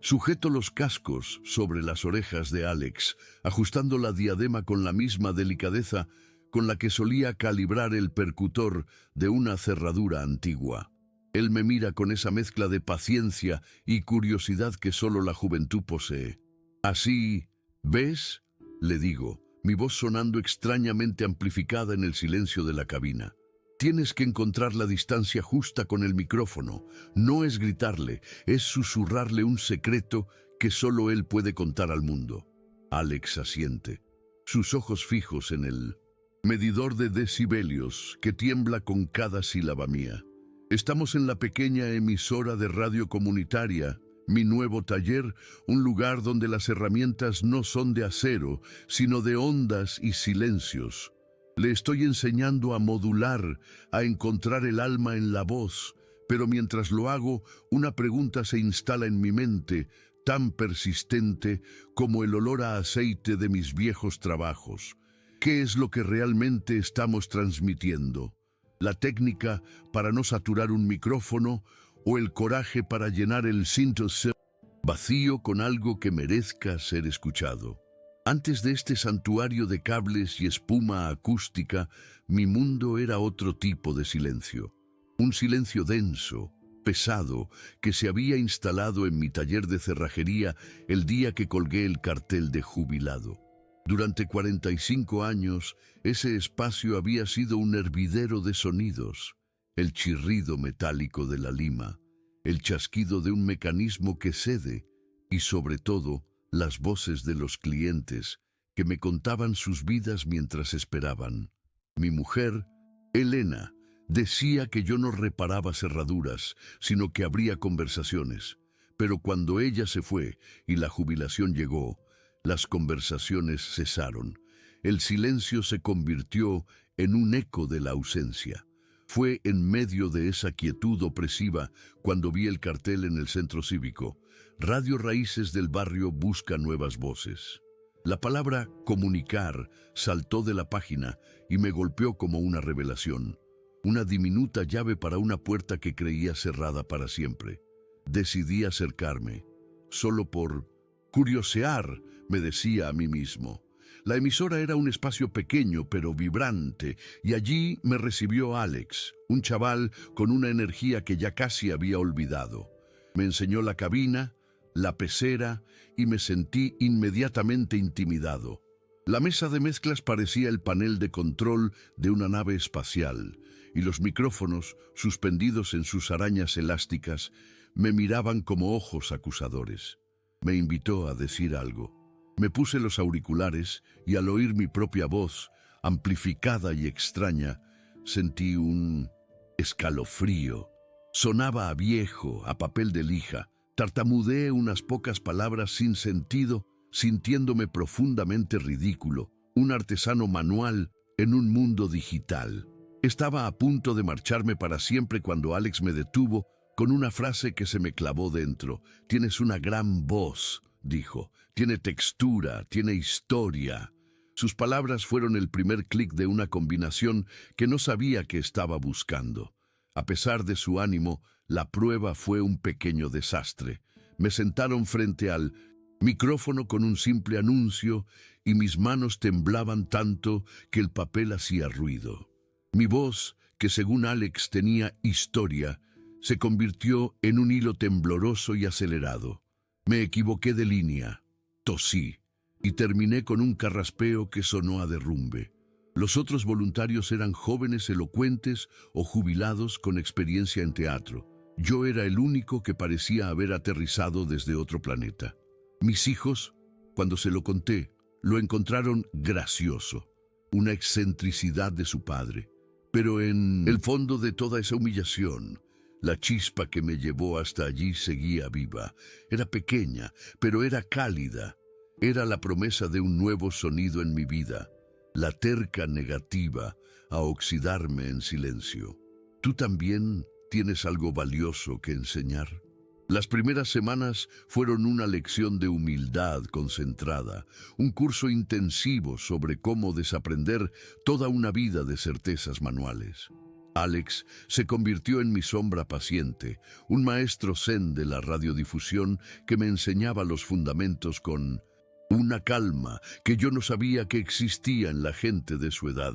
Sujeto los cascos sobre las orejas de Alex, ajustando la diadema con la misma delicadeza con la que solía calibrar el percutor de una cerradura antigua. Él me mira con esa mezcla de paciencia y curiosidad que solo la juventud posee. Así, ¿ves?, le digo, mi voz sonando extrañamente amplificada en el silencio de la cabina. Tienes que encontrar la distancia justa con el micrófono. No es gritarle, es susurrarle un secreto que solo él puede contar al mundo. Alex asiente, sus ojos fijos en el medidor de decibelios que tiembla con cada sílaba mía. Estamos en la pequeña emisora de radio comunitaria, mi nuevo taller, un lugar donde las herramientas no son de acero, sino de ondas y silencios. Le estoy enseñando a modular, a encontrar el alma en la voz, pero mientras lo hago, una pregunta se instala en mi mente, tan persistente como el olor a aceite de mis viejos trabajos. ¿Qué es lo que realmente estamos transmitiendo? ¿La técnica para no saturar un micrófono o el coraje para llenar el cinto vacío con algo que merezca ser escuchado? Antes de este santuario de cables y espuma acústica, mi mundo era otro tipo de silencio. Un silencio denso, pesado, que se había instalado en mi taller de cerrajería el día que colgué el cartel de jubilado. Durante 45 años, ese espacio había sido un hervidero de sonidos. El chirrido metálico de la lima, el chasquido de un mecanismo que cede y, sobre todo, las voces de los clientes que me contaban sus vidas mientras esperaban. Mi mujer, Elena, decía que yo no reparaba cerraduras, sino que abría conversaciones. Pero cuando ella se fue y la jubilación llegó, las conversaciones cesaron. El silencio se convirtió en un eco de la ausencia. Fue en medio de esa quietud opresiva cuando vi el cartel en el centro cívico. Radio Raíces del Barrio busca nuevas voces. La palabra comunicar saltó de la página y me golpeó como una revelación. Una diminuta llave para una puerta que creía cerrada para siempre. Decidí acercarme. Solo por curiosear, me decía a mí mismo. La emisora era un espacio pequeño pero vibrante, y allí me recibió Alex, un chaval con una energía que ya casi había olvidado. Me enseñó la cabina, la pecera, y me sentí inmediatamente intimidado. La mesa de mezclas parecía el panel de control de una nave espacial, y los micrófonos, suspendidos en sus arañas elásticas, me miraban como ojos acusadores. Me invitó a decir algo. Me puse los auriculares y al oír mi propia voz, amplificada y extraña, sentí un escalofrío. Sonaba a viejo, a papel de lija. Tartamudeé unas pocas palabras sin sentido, sintiéndome profundamente ridículo, un artesano manual en un mundo digital. Estaba a punto de marcharme para siempre cuando Alex me detuvo con una frase que se me clavó dentro. «Tienes una gran voz», dijo. «Tiene textura, tiene historia». Sus palabras fueron el primer clic de una combinación que no sabía que estaba buscando. A pesar de su ánimo, la prueba fue un pequeño desastre. Me sentaron frente al micrófono con un simple anuncio y mis manos temblaban tanto que el papel hacía ruido. Mi voz, que según Alex tenía historia, se convirtió en un hilo tembloroso y acelerado. Me equivoqué de línea, tosí y terminé con un carraspeo que sonó a derrumbe. Los otros voluntarios eran jóvenes elocuentes o jubilados con experiencia en teatro. Yo era el único que parecía haber aterrizado desde otro planeta. Mis hijos, cuando se lo conté, lo encontraron gracioso, una excentricidad de su padre. Pero en el fondo de toda esa humillación, la chispa que me llevó hasta allí seguía viva. Era pequeña, pero era cálida. Era la promesa de un nuevo sonido en mi vida, la terca negativa a oxidarme en silencio. ¿Tú también tienes algo valioso que enseñar? Las primeras semanas fueron una lección de humildad concentrada, un curso intensivo sobre cómo desaprender toda una vida de certezas manuales. Alex se convirtió en mi sombra paciente, un maestro zen de la radiodifusión que me enseñaba los fundamentos con una calma que yo no sabía que existía en la gente de su edad.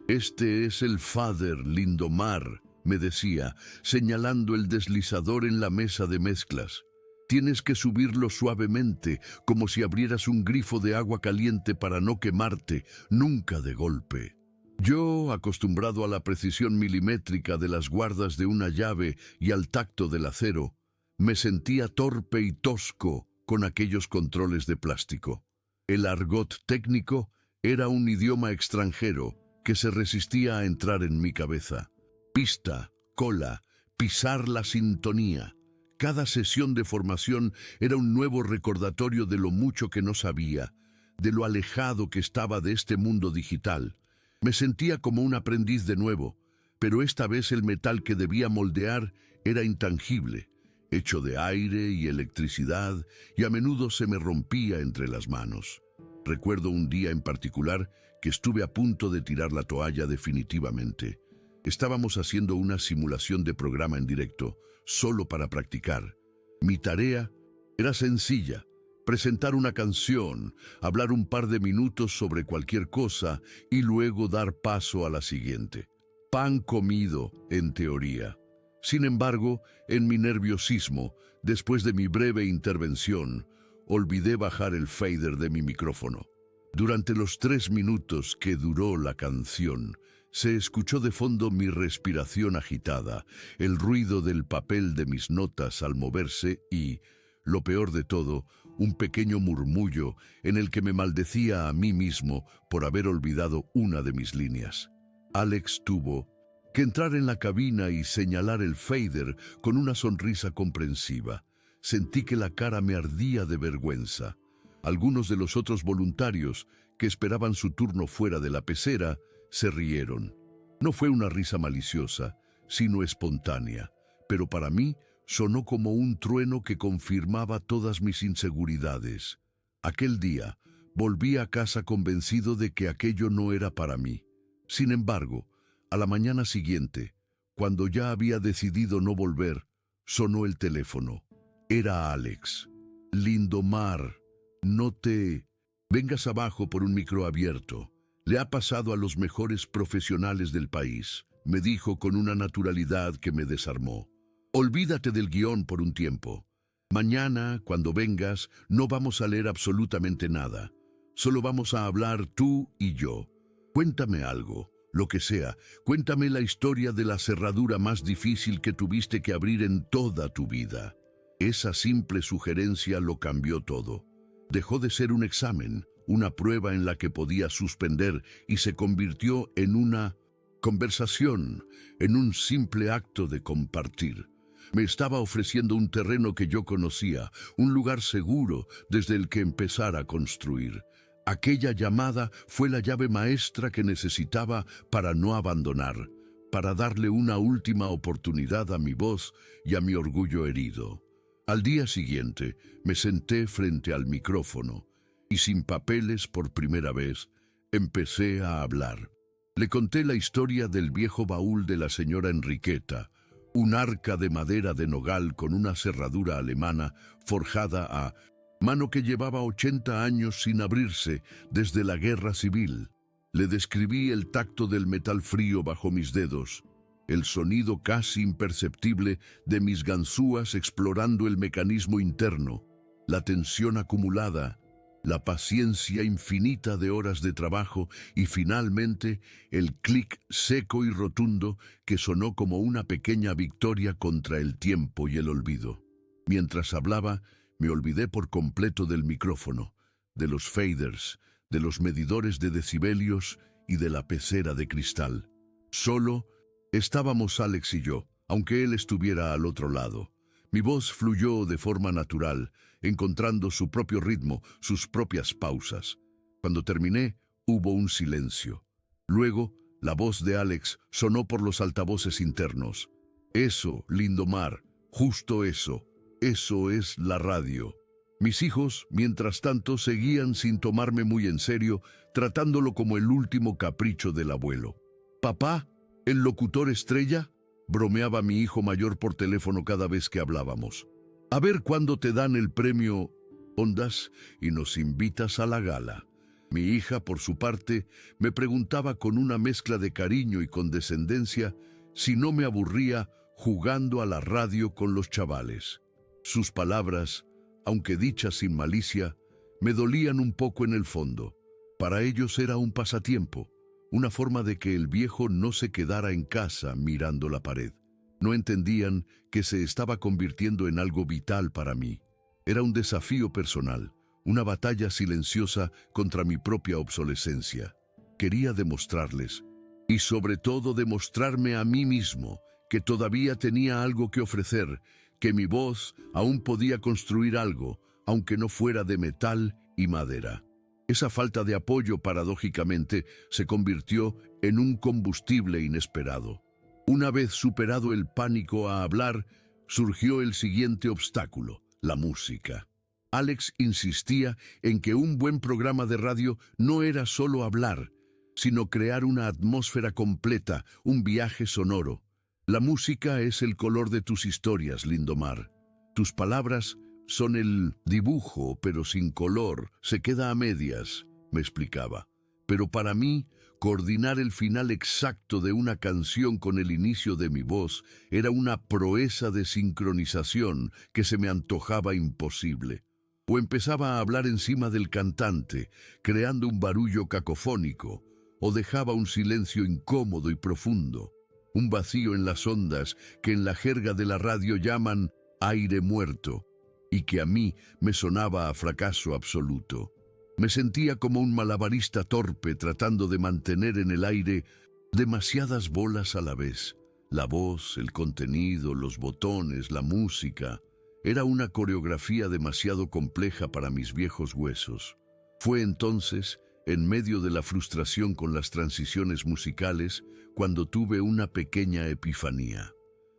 Este es el Father Lindomar, me decía, señalando el deslizador en la mesa de mezclas. Tienes que subirlo suavemente, como si abrieras un grifo de agua caliente para no quemarte, nunca de golpe. Yo, acostumbrado a la precisión milimétrica de las guardas de una llave y al tacto del acero, me sentía torpe y tosco con aquellos controles de plástico. El argot técnico era un idioma extranjero que se resistía a entrar en mi cabeza. Pista, cola, pisar la sintonía. Cada sesión de formación era un nuevo recordatorio de lo mucho que no sabía, de lo alejado que estaba de este mundo digital. Me sentía como un aprendiz de nuevo, pero esta vez el metal que debía moldear era intangible, hecho de aire y electricidad, y a menudo se me rompía entre las manos. Recuerdo un día en particular que estuve a punto de tirar la toalla definitivamente. Estábamos haciendo una simulación de programa en directo, solo para practicar. Mi tarea era sencilla: presentar una canción, hablar un par de minutos sobre cualquier cosa y luego dar paso a la siguiente. Pan comido, en teoría. Sin embargo, en mi nerviosismo, después de mi breve intervención, olvidé bajar el fader de mi micrófono. Durante los 3 minutos que duró la canción, se escuchó de fondo mi respiración agitada, el ruido del papel de mis notas al moverse y, lo peor de todo, un pequeño murmullo en el que me maldecía a mí mismo por haber olvidado una de mis líneas. Alex tuvo que entrar en la cabina y señalar el fader con una sonrisa comprensiva. Sentí que la cara me ardía de vergüenza. Algunos de los otros voluntarios, que esperaban su turno fuera de la pecera, se rieron. No fue una risa maliciosa, sino espontánea, pero para mí sonó como un trueno que confirmaba todas mis inseguridades. Aquel día, volví a casa convencido de que aquello no era para mí. Sin embargo, a la mañana siguiente, cuando ya había decidido no volver, sonó el teléfono. Era Alex. Lindomar, no te vengas abajo por un micro abierto. Le ha pasado a los mejores profesionales del país, me dijo con una naturalidad que me desarmó. Olvídate del guión por un tiempo. Mañana, cuando vengas, no vamos a leer absolutamente nada. Solo vamos a hablar tú y yo. Cuéntame algo, lo que sea. Cuéntame la historia de la cerradura más difícil que tuviste que abrir en toda tu vida. Esa simple sugerencia lo cambió todo. Dejó de ser un examen, una prueba en la que podía suspender, y se convirtió en una conversación, en un simple acto de compartir. Me estaba ofreciendo un terreno que yo conocía, un lugar seguro desde el que empezar a construir. Aquella llamada fue la llave maestra que necesitaba para no abandonar, para darle una última oportunidad a mi voz y a mi orgullo herido. Al día siguiente me senté frente al micrófono y, sin papeles por primera vez, empecé a hablar. Le conté la historia del viejo baúl de la señora Enriqueta, un arca de madera de nogal con una cerradura alemana forjada a mano que llevaba 80 años sin abrirse desde la guerra civil. Le describí el tacto del metal frío bajo mis dedos, el sonido casi imperceptible de mis ganzúas explorando el mecanismo interno, la tensión acumulada, la paciencia infinita de horas de trabajo y finalmente el clic seco y rotundo que sonó como una pequeña victoria contra el tiempo y el olvido. Mientras hablaba, me olvidé por completo del micrófono, de los faders, de los medidores de decibelios y de la pecera de cristal. Solo estábamos Alex y yo, aunque él estuviera al otro lado. Mi voz fluyó de forma natural, encontrando su propio ritmo, sus propias pausas. Cuando terminé, hubo un silencio. Luego, la voz de Alex sonó por los altavoces internos. Eso, Lindomar, justo eso. Eso es la radio. Mis hijos, mientras tanto, seguían sin tomarme muy en serio, tratándolo como el último capricho del abuelo. Papá, ¿El locutor estrella? Bromeaba mi hijo mayor por teléfono cada vez que hablábamos. A ver cuándo te dan el premio Ondas y nos invitas a la gala. Mi hija, por su parte, me preguntaba con una mezcla de cariño y condescendencia si no me aburría jugando a la radio con los chavales. Sus palabras, aunque dichas sin malicia, me dolían un poco en el fondo. Para ellos era un pasatiempo, una forma de que el viejo no se quedara en casa mirando la pared. No entendían que se estaba convirtiendo en algo vital para mí. Era un desafío personal, una batalla silenciosa contra mi propia obsolescencia. Quería demostrarles, y sobre todo demostrarme a mí mismo, que todavía tenía algo que ofrecer, que mi voz aún podía construir algo, aunque no fuera de metal y madera. Esa falta de apoyo, paradójicamente, se convirtió en un combustible inesperado. Una vez superado el pánico a hablar, surgió el siguiente obstáculo, la música. Alex insistía en que un buen programa de radio no era solo hablar, sino crear una atmósfera completa, un viaje sonoro. La música es el color de tus historias, Lindomar. Tus palabras son el dibujo, pero sin color, se queda a medias, me explicaba. Pero para mí, coordinar el final exacto de una canción con el inicio de mi voz era una proeza de sincronización que se me antojaba imposible. O empezaba a hablar encima del cantante, creando un barullo cacofónico, o dejaba un silencio incómodo y profundo, un vacío en las ondas que en la jerga de la radio llaman aire muerto, y que a mí me sonaba a fracaso absoluto. Me sentía como un malabarista torpe tratando de mantener en el aire demasiadas bolas a la vez. La voz, el contenido, los botones, la música. Era una coreografía demasiado compleja para mis viejos huesos. Fue entonces, en medio de la frustración con las transiciones musicales, cuando tuve una pequeña epifanía.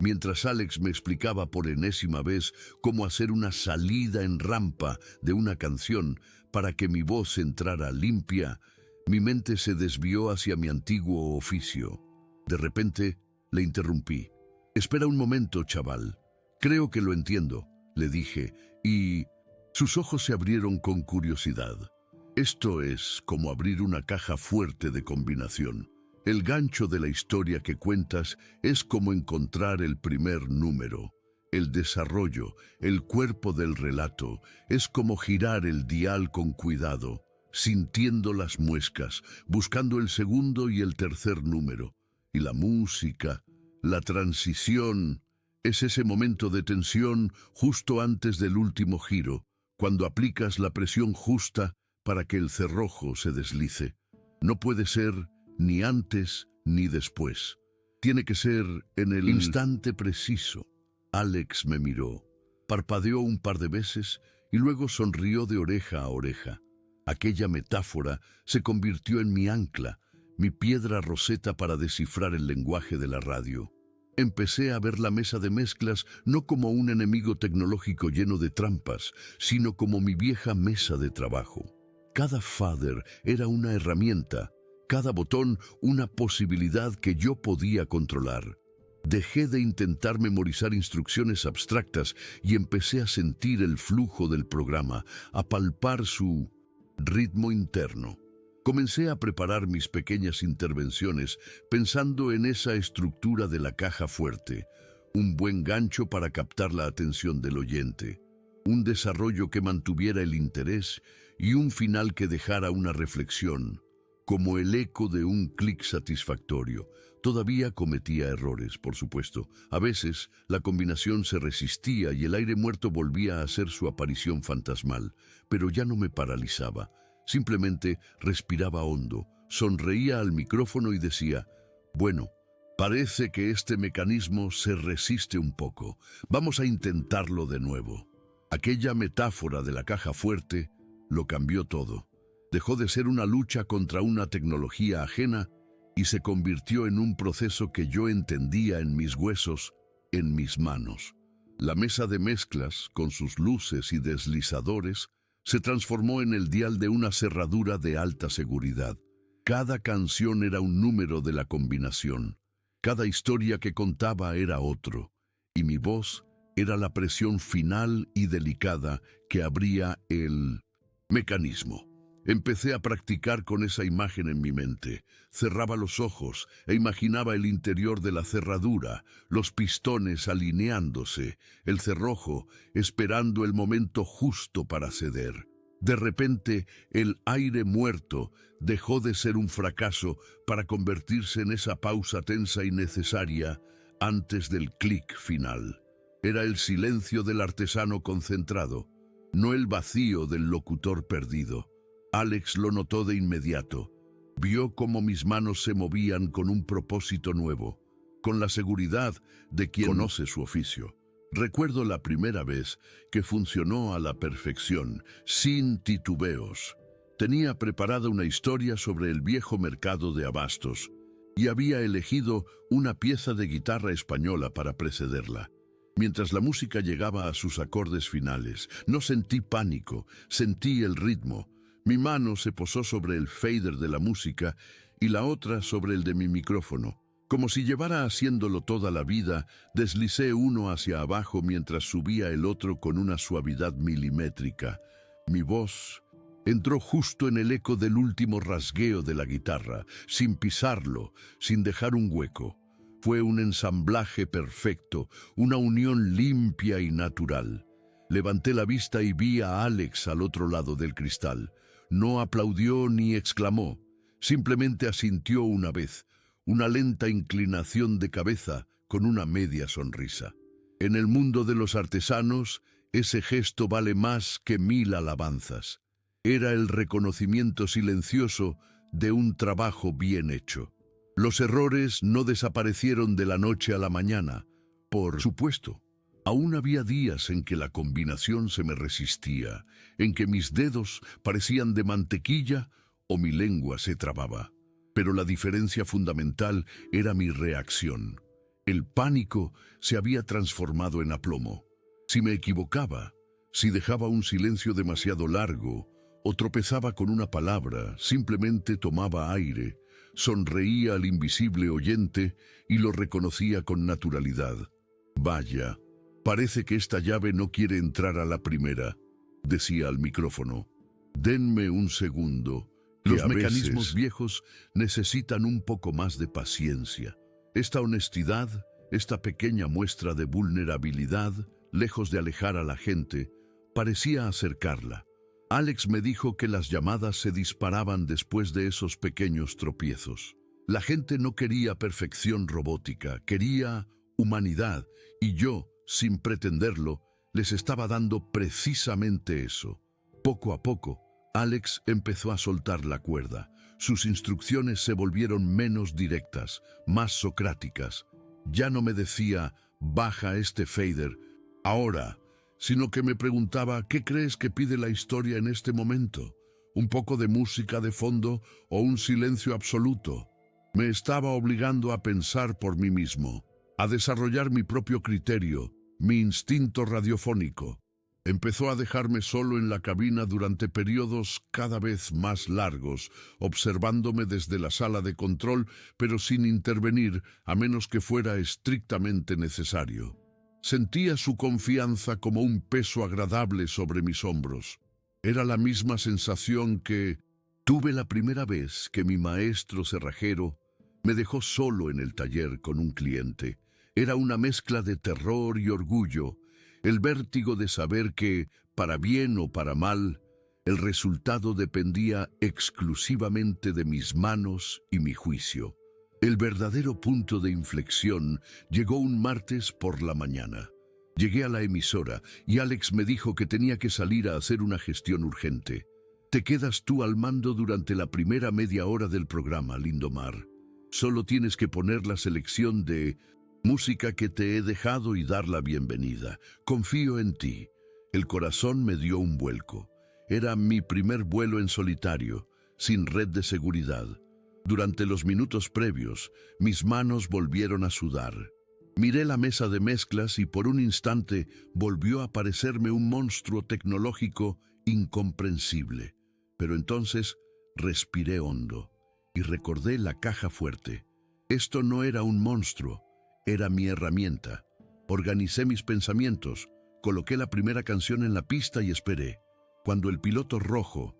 Mientras Alex me explicaba por enésima vez cómo hacer una salida en rampa de una canción para que mi voz entrara limpia, mi mente se desvió hacia mi antiguo oficio. De repente, le interrumpí. «Espera un momento, chaval. Creo que lo entiendo», le dije, y sus ojos se abrieron con curiosidad. «Esto es como abrir una caja fuerte de combinación. El gancho de la historia que cuentas es como encontrar el primer número. El desarrollo, el cuerpo del relato, es como girar el dial con cuidado, sintiendo las muescas, buscando el segundo y el tercer número. Y la música, la transición, es ese momento de tensión justo antes del último giro, cuando aplicas la presión justa para que el cerrojo se deslice. No puede ser ni antes ni después. Tiene que ser en el instante preciso». Alex me miró, parpadeó un par de veces y luego sonrió de oreja a oreja. Aquella metáfora se convirtió en mi ancla, mi piedra roseta para descifrar el lenguaje de la radio. Empecé a ver la mesa de mezclas no como un enemigo tecnológico lleno de trampas, sino como mi vieja mesa de trabajo. Cada fader era una herramienta, cada botón una posibilidad que yo podía controlar. Dejé de intentar memorizar instrucciones abstractas y empecé a sentir el flujo del programa, a palpar su ritmo interno. Comencé a preparar mis pequeñas intervenciones pensando en esa estructura de la caja fuerte, un buen gancho para captar la atención del oyente, un desarrollo que mantuviera el interés y un final que dejara una reflexión, como el eco de un clic satisfactorio. Todavía cometía errores, por supuesto. A veces la combinación se resistía y el aire muerto volvía a hacer su aparición fantasmal, pero ya no me paralizaba. Simplemente respiraba hondo, sonreía al micrófono y decía: «Bueno, parece que este mecanismo se resiste un poco. Vamos a intentarlo de nuevo». Aquella metáfora de la caja fuerte lo cambió todo. Dejó de ser una lucha contra una tecnología ajena y se convirtió en un proceso que yo entendía en mis huesos, en mis manos. La mesa de mezclas, con sus luces y deslizadores, se transformó en el dial de una cerradura de alta seguridad. Cada canción era un número de la combinación, Cada historia que contaba era otro, y mi voz era la presión final y delicada que abría el mecanismo. Empecé a practicar con esa imagen en mi mente. Cerraba los ojos e imaginaba el interior de la cerradura, los pistones alineándose, el cerrojo esperando el momento justo para ceder. De repente, el aire muerto dejó de ser un fracaso para convertirse en esa pausa tensa y necesaria antes del clic final. Era el silencio del artesano concentrado, no el vacío del locutor perdido. Alex lo notó de inmediato. Vio cómo mis manos se movían con un propósito nuevo, con la seguridad de quien conoce su oficio. Recuerdo la primera vez que funcionó a la perfección, sin titubeos. Tenía preparada una historia sobre el viejo mercado de abastos y había elegido una pieza de guitarra española para precederla. Mientras la música llegaba a sus acordes finales, no sentí pánico, sentí el ritmo. Mi mano se posó sobre el fader de la música y la otra sobre el de mi micrófono. Como si llevara haciéndolo toda la vida, deslicé uno hacia abajo mientras subía el otro con una suavidad milimétrica. Mi voz entró justo en el eco del último rasgueo de la guitarra, sin pisarlo, sin dejar un hueco. Fue un ensamblaje perfecto, una unión limpia y natural. Levanté la vista y vi a Alex al otro lado del cristal. No aplaudió ni exclamó, simplemente asintió una vez, una lenta inclinación de cabeza con una media sonrisa. En el mundo de los artesanos, ese gesto vale más que 1000 alabanzas. Era el reconocimiento silencioso de un trabajo bien hecho. Los errores no desaparecieron de la noche a la mañana, por supuesto. Aún había días en que la combinación se me resistía, en que mis dedos parecían de mantequilla o mi lengua se trababa. Pero la diferencia fundamental era mi reacción. El pánico se había transformado en aplomo. Si me equivocaba, si dejaba un silencio demasiado largo o tropezaba con una palabra, simplemente tomaba aire, sonreía al invisible oyente y lo reconocía con naturalidad. Vaya, parece que esta llave no quiere entrar a la primera, decía al micrófono. Denme un segundo. Los mecanismos viejos necesitan un poco más de paciencia. Esta honestidad, esta pequeña muestra de vulnerabilidad, lejos de alejar a la gente, parecía acercarla. Alex me dijo que las llamadas se disparaban después de esos pequeños tropiezos. La gente no quería perfección robótica, quería humanidad, y yo, sin pretenderlo, les estaba dando precisamente eso. Poco a poco, Alex empezó a soltar la cuerda. Sus instrucciones se volvieron menos directas, más socráticas. Ya no me decía, baja este fader, ahora, sino que me preguntaba, ¿qué crees que pide la historia en este momento? ¿Un poco de música de fondo o un silencio absoluto? Me estaba obligando a pensar por mí mismo, a desarrollar mi propio criterio, mi instinto radiofónico. Empezó a dejarme solo en la cabina durante periodos cada vez más largos, observándome desde la sala de control, pero sin intervenir, a menos que fuera estrictamente necesario. Sentía su confianza como un peso agradable sobre mis hombros. Era la misma sensación que tuve la primera vez que mi maestro cerrajero me dejó solo en el taller con un cliente. Era una mezcla de terror y orgullo, el vértigo de saber que, para bien o para mal, el resultado dependía exclusivamente de mis manos y mi juicio. El verdadero punto de inflexión llegó un martes por la mañana. Llegué a la emisora y Alex me dijo que tenía que salir a hacer una gestión urgente. Te quedas tú al mando durante la primera media hora del programa, Lindomar. Solo tienes que poner la selección de música que te he dejado y dar la bienvenida. Confío en ti. El corazón me dio un vuelco. Era mi primer vuelo en solitario, sin red de seguridad. Durante los minutos previos, mis manos volvieron a sudar. Miré la mesa de mezclas y por un instante volvió a aparecerme un monstruo tecnológico incomprensible. Pero entonces respiré hondo y recordé la caja fuerte. Esto no era un monstruo, era mi herramienta. Organicé mis pensamientos, coloqué la primera canción en la pista y esperé. Cuando el piloto rojo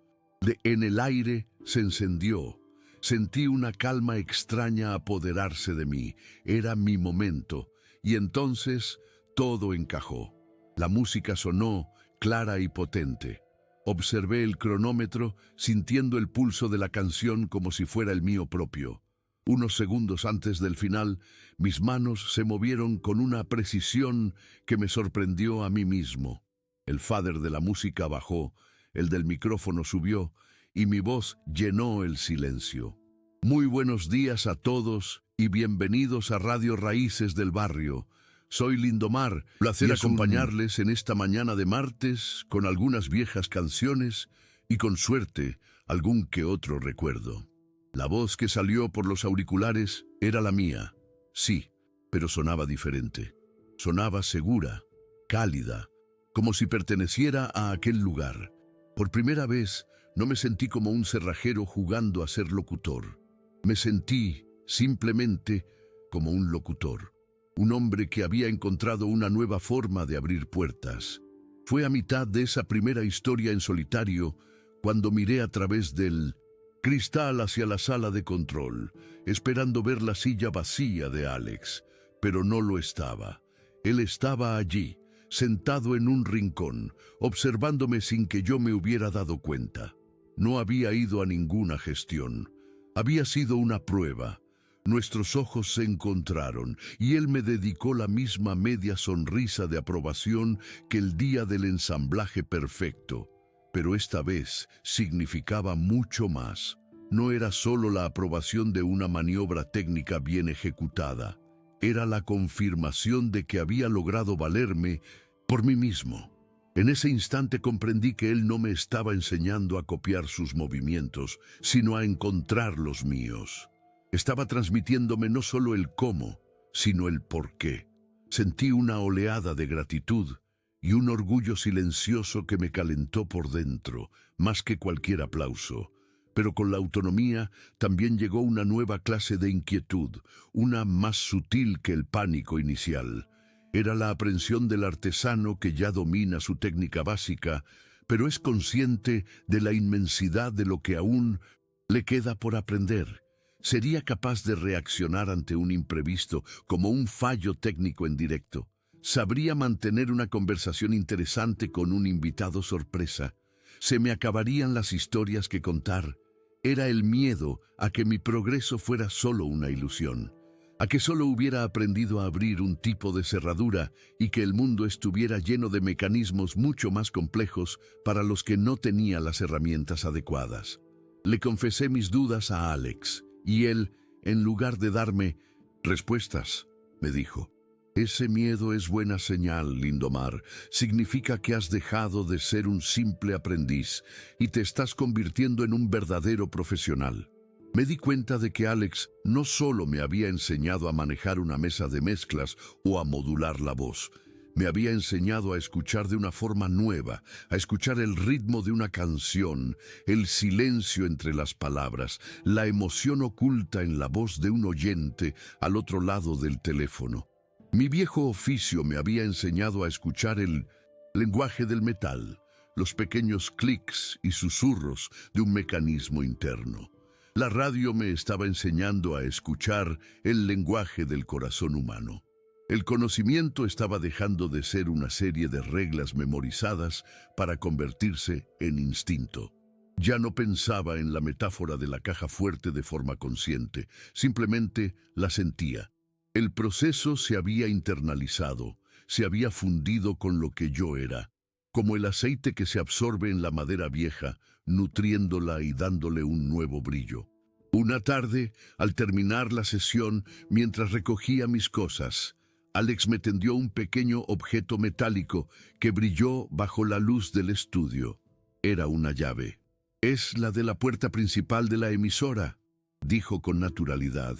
en el aire se encendió, sentí una calma extraña apoderarse de mí. Era mi momento, y entonces todo encajó. La música sonó, clara y potente. Observé el cronómetro, sintiendo el pulso de la canción como si fuera el mío propio. Unos segundos antes del final, mis manos se movieron con una precisión que me sorprendió a mí mismo. El fader de la música bajó, el del micrófono subió, y mi voz llenó el silencio. Muy buenos días a todos y bienvenidos a Radio Raíces del Barrio. Soy Lindomar, placer acompañarles en esta mañana de martes con algunas viejas canciones y con suerte algún que otro recuerdo. La voz que salió por los auriculares era la mía, sí, pero sonaba diferente. Sonaba segura, cálida, como si perteneciera a aquel lugar. Por primera vez no me sentí como un cerrajero jugando a ser locutor. Me sentí simplemente como un locutor. Un hombre que había encontrado una nueva forma de abrir puertas. Fue a mitad de esa primera historia en solitario cuando miré a través del cristal hacia la sala de control, esperando ver la silla vacía de Alex, pero no lo estaba. Él estaba allí, sentado en un rincón, observándome sin que yo me hubiera dado cuenta. No había ido a ninguna gestión. Había sido una prueba. Nuestros ojos se encontraron y él me dedicó la misma media sonrisa de aprobación que el día del ensamblaje perfecto. Pero esta vez significaba mucho más. No era solo la aprobación de una maniobra técnica bien ejecutada. Era la confirmación de que había logrado valerme por mí mismo. En ese instante comprendí que él no me estaba enseñando a copiar sus movimientos, sino a encontrar los míos. Estaba transmitiéndome no solo el cómo, sino el por qué. Sentí una oleada de gratitud y un orgullo silencioso que me calentó por dentro, más que cualquier aplauso. Pero con la autonomía también llegó una nueva clase de inquietud, una más sutil que el pánico inicial. Era la aprensión del artesano que ya domina su técnica básica, pero es consciente de la inmensidad de lo que aún le queda por aprender. ¿Sería capaz de reaccionar ante un imprevisto como un fallo técnico en directo? ¿Sabría mantener una conversación interesante con un invitado sorpresa? ¿Se me acabarían las historias que contar? Era el miedo a que mi progreso fuera solo una ilusión, a que solo hubiera aprendido a abrir un tipo de cerradura y que el mundo estuviera lleno de mecanismos mucho más complejos para los que no tenía las herramientas adecuadas. Le confesé mis dudas a Alex, y él, en lugar de darme respuestas, me dijo: «Ese miedo es buena señal, Lindomar. Significa que has dejado de ser un simple aprendiz y te estás convirtiendo en un verdadero profesional». Me di cuenta de que Alex no solo me había enseñado a manejar una mesa de mezclas o a modular la voz, me había enseñado a escuchar de una forma nueva, a escuchar el ritmo de una canción, el silencio entre las palabras, la emoción oculta en la voz de un oyente al otro lado del teléfono. Mi viejo oficio me había enseñado a escuchar el lenguaje del metal, los pequeños clics y susurros de un mecanismo interno. La radio me estaba enseñando a escuchar el lenguaje del corazón humano. El conocimiento estaba dejando de ser una serie de reglas memorizadas para convertirse en instinto. Ya no pensaba en la metáfora de la caja fuerte de forma consciente, simplemente la sentía. El proceso se había internalizado, se había fundido con lo que yo era, como el aceite que se absorbe en la madera vieja, nutriéndola y dándole un nuevo brillo. Una tarde, al terminar la sesión, mientras recogía mis cosas, Alex me tendió un pequeño objeto metálico que brilló bajo la luz del estudio. Era una llave. «Es la de la puerta principal de la emisora», dijo con naturalidad,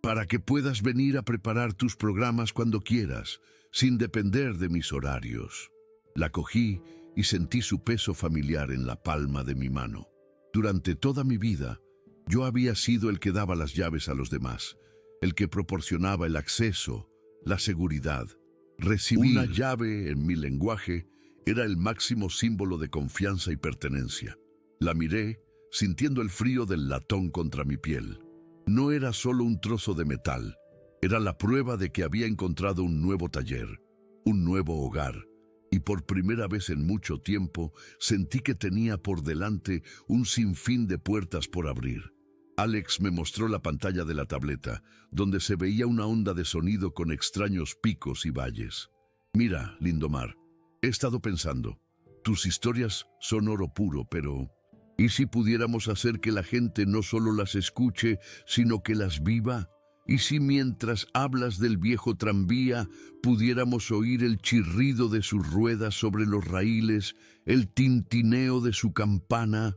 «para que puedas venir a preparar tus programas cuando quieras, sin depender de mis horarios». La cogí y sentí su peso familiar en la palma de mi mano. Durante toda mi vida, yo había sido el que daba las llaves a los demás, el que proporcionaba el acceso, la seguridad. Recibir una llave en mi lenguaje era el máximo símbolo de confianza y pertenencia. La miré, sintiendo el frío del latón contra mi piel. No era solo un trozo de metal, era la prueba de que había encontrado un nuevo taller, un nuevo hogar, y por primera vez en mucho tiempo sentí que tenía por delante un sinfín de puertas por abrir. Alex me mostró la pantalla de la tableta, donde se veía una onda de sonido con extraños picos y valles. Mira, Lindomar, he estado pensando, tus historias son oro puro, pero ¿y si pudiéramos hacer que la gente no solo las escuche, sino que las viva? ¿Y si mientras hablas del viejo tranvía pudiéramos oír el chirrido de sus ruedas sobre los raíles, el tintineo de su campana?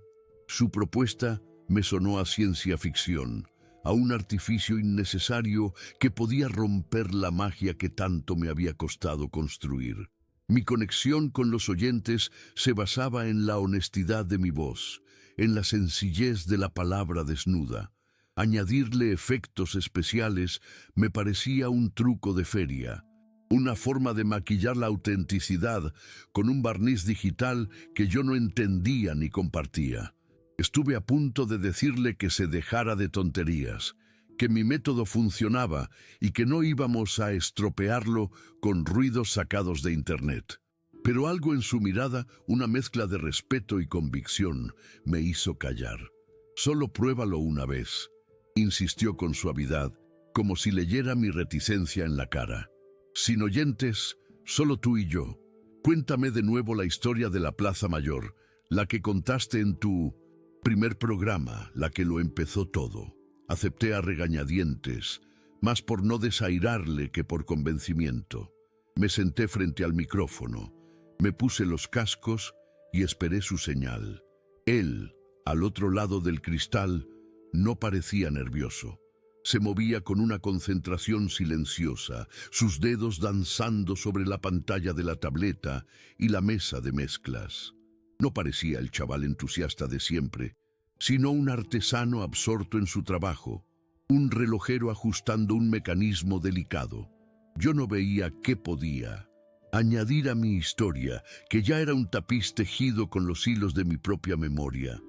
Su propuesta me sonó a ciencia ficción, a un artificio innecesario que podía romper la magia que tanto me había costado construir. Mi conexión con los oyentes se basaba en la honestidad de mi voz, en la sencillez de la palabra desnuda. Añadirle efectos especiales me parecía un truco de feria, una forma de maquillar la autenticidad con un barniz digital que yo no entendía ni compartía. Estuve a punto de decirle que se dejara de tonterías, que mi método funcionaba y que no íbamos a estropearlo con ruidos sacados de Internet. Pero algo en su mirada, una mezcla de respeto y convicción, me hizo callar. Solo pruébalo una vez, insistió con suavidad, como si leyera mi reticencia en la cara. Sin oyentes, solo tú y yo. Cuéntame de nuevo la historia de la Plaza Mayor, la que contaste en tu primer programa, la que lo empezó todo. Acepté a regañadientes, más por no desairarle que por convencimiento. Me senté frente al micrófono, me puse los cascos y esperé su señal. Él, al otro lado del cristal, no parecía nervioso. Se movía con una concentración silenciosa, sus dedos danzando sobre la pantalla de la tableta y la mesa de mezclas. No parecía el chaval entusiasta de siempre, sino un artesano absorto en su trabajo, un relojero ajustando un mecanismo delicado. Yo no veía qué podía añadir a mi historia, que ya era un tapiz tejido con los hilos de mi propia memoria.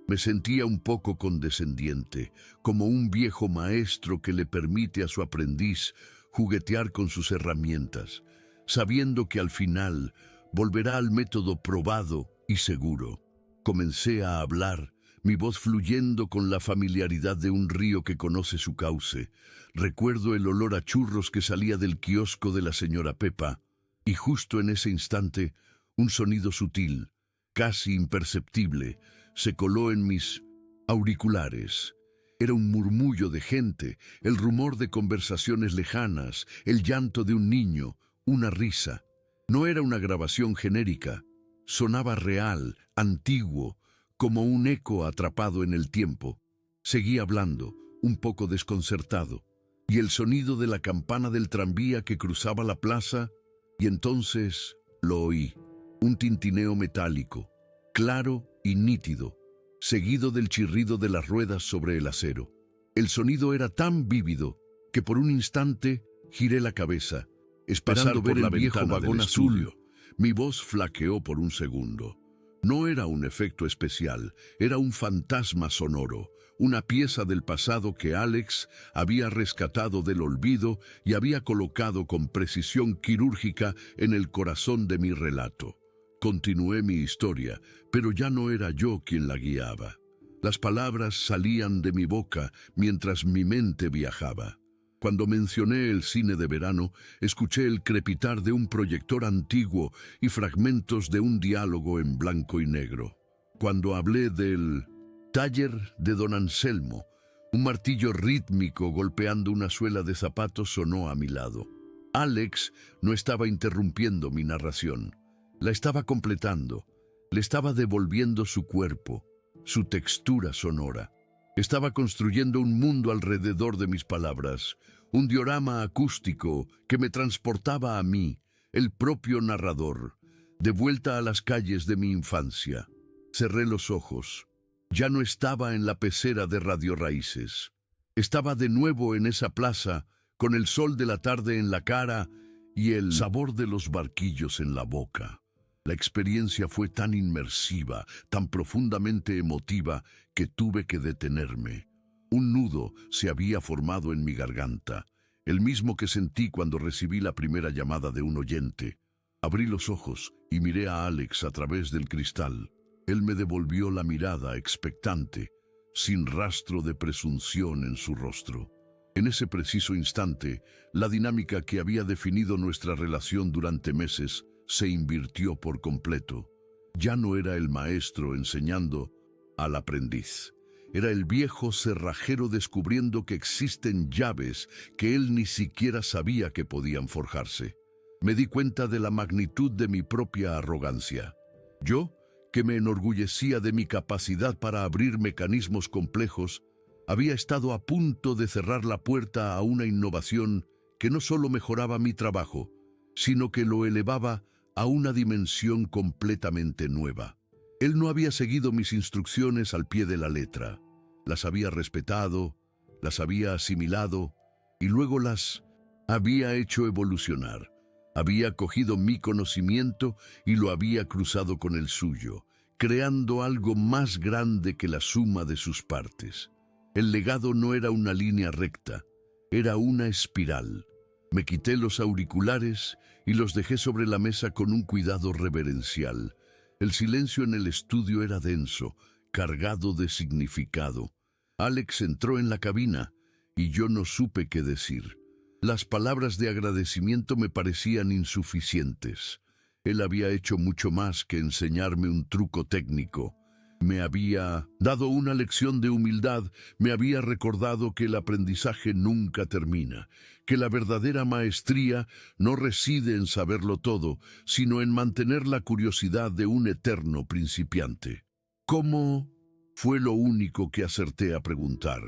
Me sentía un poco condescendiente, como un viejo maestro que le permite a su aprendiz juguetear con sus herramientas, sabiendo que al final volverá al método probado y seguro. Comencé a hablar, mi voz fluyendo con la familiaridad de un río que conoce su cauce. Recuerdo el olor a churros que salía del kiosco de la señora Pepa, y justo en ese instante, un sonido sutil, casi imperceptible, se coló en mis auriculares. Era un murmullo de gente, el rumor de conversaciones lejanas, el llanto de un niño, una risa. No era una grabación genérica, sonaba real, antiguo, como un eco atrapado en el tiempo. Seguí hablando, un poco desconcertado, y el sonido de la campana del tranvía que cruzaba la plaza, y entonces lo oí, un tintineo metálico, claro y nítido, seguido del chirrido de las ruedas sobre el acero. El sonido era tan vívido que por un instante giré la cabeza, esperando ver el viejo vagón azul. Mi voz flaqueó por un segundo. No era un efecto especial, era un fantasma sonoro, una pieza del pasado que Alex había rescatado del olvido y había colocado con precisión quirúrgica en el corazón de mi relato. Continué mi historia, pero ya no era yo quien la guiaba. Las palabras salían de mi boca mientras mi mente viajaba. Cuando mencioné el cine de verano, escuché el crepitar de un proyector antiguo y fragmentos de un diálogo en blanco y negro. Cuando hablé del taller de don Anselmo, un martillo rítmico golpeando una suela de zapatos sonó a mi lado. Alex no estaba interrumpiendo mi narración, la estaba completando, le estaba devolviendo su cuerpo, su textura sonora. Estaba construyendo un mundo alrededor de mis palabras, un diorama acústico que me transportaba a mí, el propio narrador, de vuelta a las calles de mi infancia. Cerré los ojos. Ya no estaba en la pecera de Radio Raíces. Estaba de nuevo en esa plaza, con el sol de la tarde en la cara y el sabor de los barquillos en la boca. La experiencia fue tan inmersiva, tan profundamente emotiva, que tuve que detenerme. Un nudo se había formado en mi garganta, el mismo que sentí cuando recibí la primera llamada de un oyente. Abrí los ojos y miré a Alex a través del cristal. Él me devolvió la mirada expectante, sin rastro de presunción en su rostro. En ese preciso instante, la dinámica que había definido nuestra relación durante meses se invirtió por completo. Ya no era el maestro enseñando al aprendiz. Era el viejo cerrajero descubriendo que existen llaves que él ni siquiera sabía que podían forjarse. Me di cuenta de la magnitud de mi propia arrogancia. Yo, que me enorgullecía de mi capacidad para abrir mecanismos complejos, había estado a punto de cerrar la puerta a una innovación que no solo mejoraba mi trabajo, sino que lo elevaba a una dimensión completamente nueva. Él no había seguido mis instrucciones al pie de la letra. Las había respetado, las había asimilado y luego las había hecho evolucionar. Había cogido mi conocimiento y lo había cruzado con el suyo, creando algo más grande que la suma de sus partes. El legado no era una línea recta, era una espiral. Me quité los auriculares y los dejé sobre la mesa con un cuidado reverencial. El silencio en el estudio era denso, cargado de significado. Alex entró en la cabina y yo no supe qué decir. Las palabras de agradecimiento me parecían insuficientes. Él había hecho mucho más que enseñarme un truco técnico. Me había dado una lección de humildad, me había recordado que el aprendizaje nunca termina, que la verdadera maestría no reside en saberlo todo, sino en mantener la curiosidad de un eterno principiante. ¿Cómo? Fue lo único que acerté a preguntar,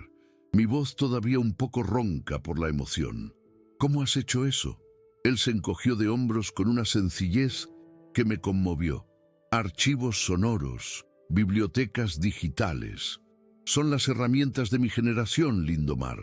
mi voz todavía un poco ronca por la emoción. ¿Cómo has hecho eso? Él se encogió de hombros con una sencillez que me conmovió. Archivos sonoros, bibliotecas digitales. Son las herramientas de mi generación, Lindomar.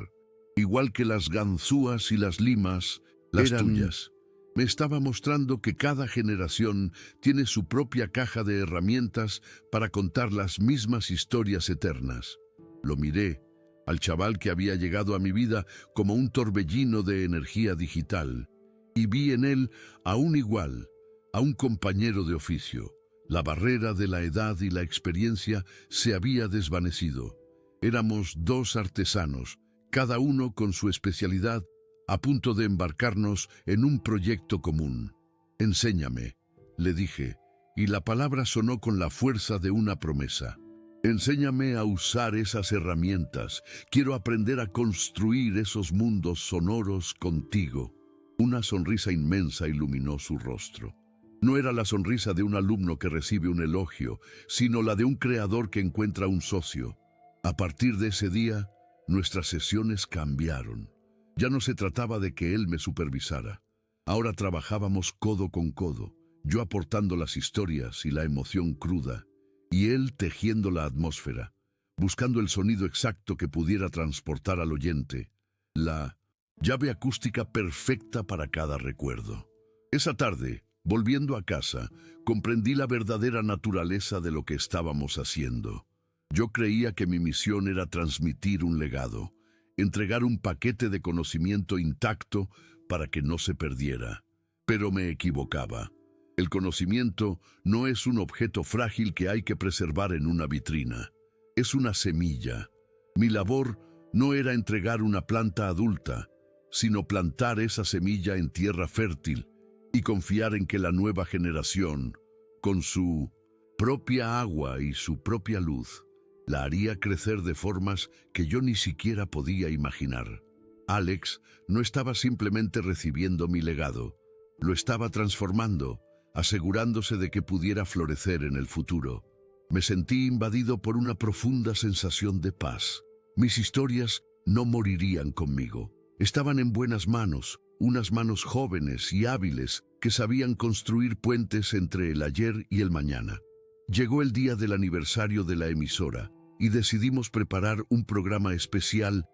Igual que las ganzúas y las limas, las tuyas. Me estaba mostrando que cada generación tiene su propia caja de herramientas para contar las mismas historias eternas. Lo miré, al chaval que había llegado a mi vida como un torbellino de energía digital, y vi en él a un igual, a un compañero de oficio. La barrera de la edad y la experiencia se había desvanecido. Éramos dos artesanos, cada uno con su especialidad, a punto de embarcarnos en un proyecto común. Enséñame, le dije, y la palabra sonó con la fuerza de una promesa. Enséñame a usar esas herramientas. Quiero aprender a construir esos mundos sonoros contigo. Una sonrisa inmensa iluminó su rostro. No era la sonrisa de un alumno que recibe un elogio, sino la de un creador que encuentra un socio. A partir de ese día, nuestras sesiones cambiaron. Ya no se trataba de que él me supervisara. Ahora trabajábamos codo con codo, yo aportando las historias y la emoción cruda, y él tejiendo la atmósfera, buscando el sonido exacto que pudiera transportar al oyente, la llave acústica perfecta para cada recuerdo. Esa tarde, volviendo a casa, comprendí la verdadera naturaleza de lo que estábamos haciendo. Yo creía que mi misión era transmitir un legado, entregar un paquete de conocimiento intacto para que no se perdiera. Pero me equivocaba. El conocimiento no es un objeto frágil que hay que preservar en una vitrina. Es una semilla. Mi labor no era entregar una planta adulta, sino plantar esa semilla en tierra fértil y confiar en que la nueva generación, con su propia agua y su propia luz, la haría crecer de formas que yo ni siquiera podía imaginar. Alex no estaba simplemente recibiendo mi legado, lo estaba transformando, asegurándose de que pudiera florecer en el futuro. Me sentí invadido por una profunda sensación de paz. Mis historias no morirían conmigo. Estaban en buenas manos, unas manos jóvenes y hábiles que sabían construir puentes entre el ayer y el mañana. Llegó el día del aniversario de la emisora y decidimos preparar un programa especial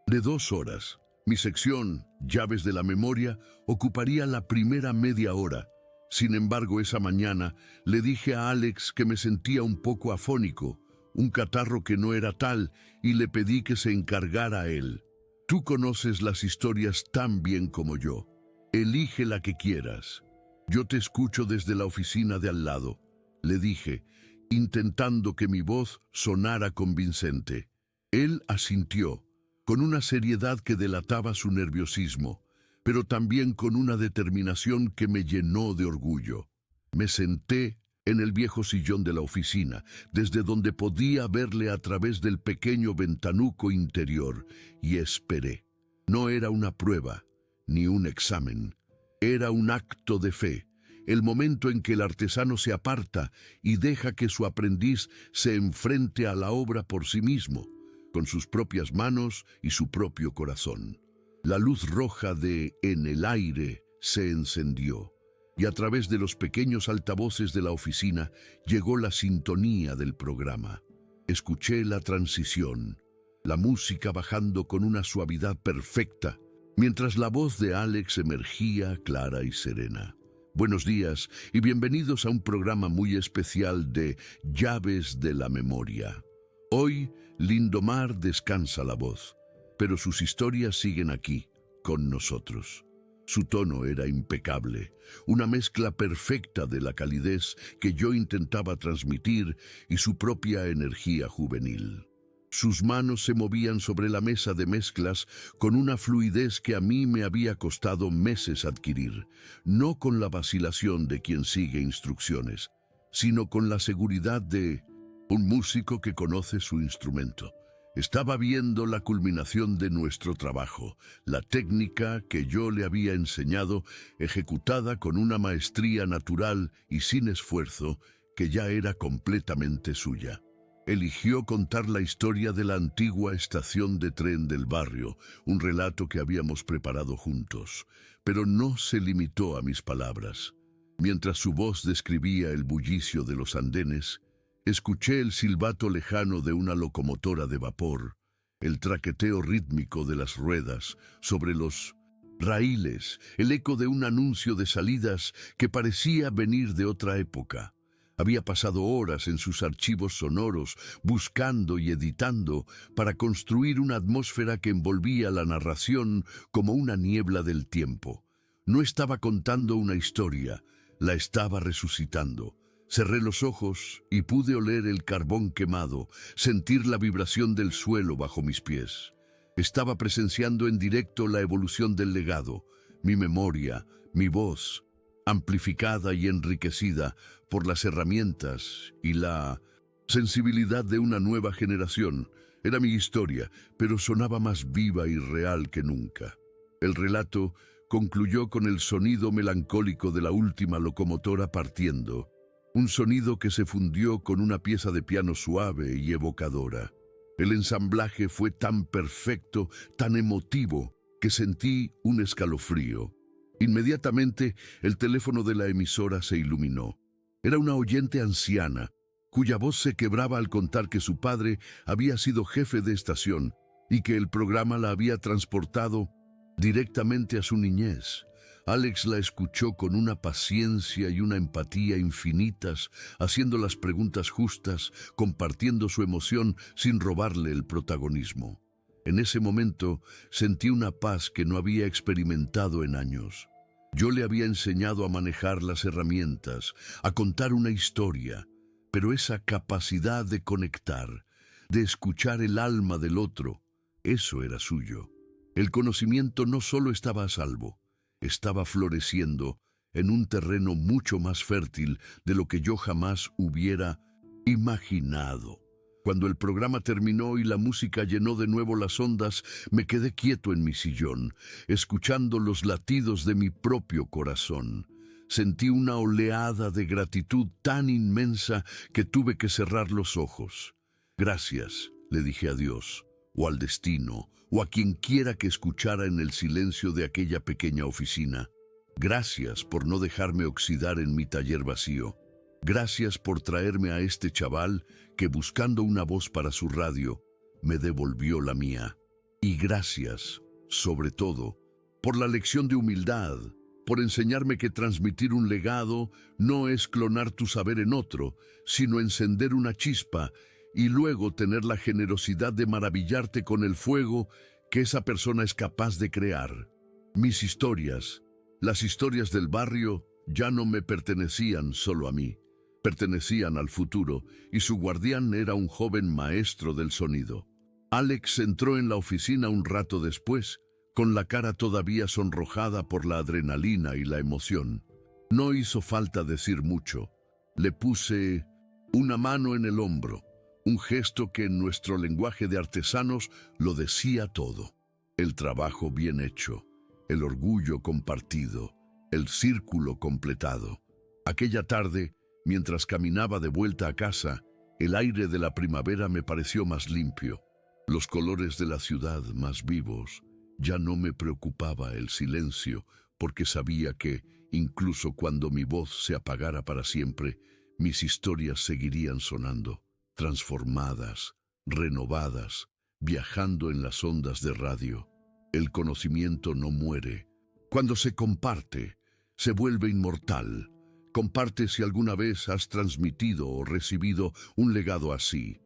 De 2 horas. Mi sección, Llaves de la Memoria, ocuparía la primera media hora. Sin embargo, esa mañana le dije a Alex que me sentía un poco afónico, un catarro que no era tal, y le pedí que se encargara a él. Tú conoces las historias tan bien como yo. Elige la que quieras. Yo te escucho desde la oficina de al lado, le dije, intentando que mi voz sonara convincente. Él asintió, con una seriedad que delataba su nerviosismo, pero también con una determinación que me llenó de orgullo. Me senté en el viejo sillón de la oficina, desde donde podía verle a través del pequeño ventanuco interior, y esperé. No era una prueba, ni un examen. Era un acto de fe, el momento en que el artesano se aparta y deja que su aprendiz se enfrente a la obra por sí mismo, con sus propias manos y su propio corazón. La luz roja de En el aire se encendió, y a través de los pequeños altavoces de la oficina llegó la sintonía del programa. Escuché la transición, la música bajando con una suavidad perfecta, mientras la voz de Alex emergía clara y serena. Buenos días y bienvenidos a un programa muy especial de Llaves de la Memoria. Hoy, Lindomar descansa la voz, pero sus historias siguen aquí, con nosotros. Su tono era impecable, una mezcla perfecta de la calidez que yo intentaba transmitir y su propia energía juvenil. Sus manos se movían sobre la mesa de mezclas con una fluidez que a mí me había costado meses adquirir, no con la vacilación de quien sigue instrucciones, sino con la seguridad de un músico que conoce su instrumento. Estaba viendo la culminación de nuestro trabajo, la técnica que yo le había enseñado, ejecutada con una maestría natural y sin esfuerzo, que ya era completamente suya. Eligió contar la historia de la antigua estación de tren del barrio, un relato que habíamos preparado juntos, pero no se limitó a mis palabras. Mientras su voz describía el bullicio de los andenes, escuché el silbato lejano de una locomotora de vapor, el traqueteo rítmico de las ruedas sobre los raíles, el eco de un anuncio de salidas que parecía venir de otra época. Había pasado horas en sus archivos sonoros, buscando y editando para construir una atmósfera que envolvía la narración como una niebla del tiempo. No estaba contando una historia, la estaba resucitando. Cerré los ojos y pude oler el carbón quemado, sentir la vibración del suelo bajo mis pies. Estaba presenciando en directo la evolución del legado, mi memoria, mi voz, amplificada y enriquecida por las herramientas y la sensibilidad de una nueva generación. Era mi historia, pero sonaba más viva y real que nunca. El relato concluyó con el sonido melancólico de la última locomotora partiendo, un sonido que se fundió con una pieza de piano suave y evocadora. El ensamblaje fue tan perfecto, tan emotivo, que sentí un escalofrío. Inmediatamente, el teléfono de la emisora se iluminó. Era una oyente anciana, cuya voz se quebraba al contar que su padre había sido jefe de estación y que el programa la había transportado directamente a su niñez. Alex la escuchó con una paciencia y una empatía infinitas, haciendo las preguntas justas, compartiendo su emoción sin robarle el protagonismo. En ese momento sentí una paz que no había experimentado en años. Yo le había enseñado a manejar las herramientas, a contar una historia, pero esa capacidad de conectar, de escuchar el alma del otro, eso era suyo. El conocimiento no solo estaba a salvo, estaba floreciendo en un terreno mucho más fértil de lo que yo jamás hubiera imaginado. Cuando el programa terminó y la música llenó de nuevo las ondas, me quedé quieto en mi sillón, escuchando los latidos de mi propio corazón. Sentí una oleada de gratitud tan inmensa que tuve que cerrar los ojos. Gracias, le dije a Dios, o al destino, o a quien quiera que escuchara en el silencio de aquella pequeña oficina. Gracias por no dejarme oxidar en mi taller vacío. Gracias por traerme a este chaval que, buscando una voz para su radio, me devolvió la mía. Y gracias, sobre todo, por la lección de humildad, por enseñarme que transmitir un legado no es clonar tu saber en otro, sino encender una chispa y luego tener la generosidad de maravillarte con el fuego que esa persona es capaz de crear. Mis historias, las historias del barrio, ya no me pertenecían solo a mí, pertenecían al futuro, y su guardián era un joven maestro del sonido. Alex entró en la oficina un rato después, con la cara todavía sonrojada por la adrenalina y la emoción. No hizo falta decir mucho. Le puse una mano en el hombro, un gesto que en nuestro lenguaje de artesanos lo decía todo. El trabajo bien hecho, el orgullo compartido, el círculo completado. Aquella tarde, mientras caminaba de vuelta a casa, el aire de la primavera me pareció más limpio, los colores de la ciudad más vivos. Ya no me preocupaba el silencio, porque sabía que, incluso cuando mi voz se apagara para siempre, mis historias seguirían sonando, transformadas, renovadas, viajando en las ondas de radio. El conocimiento no muere. Cuando se comparte, se vuelve inmortal. Comparte si alguna vez has transmitido o recibido un legado así.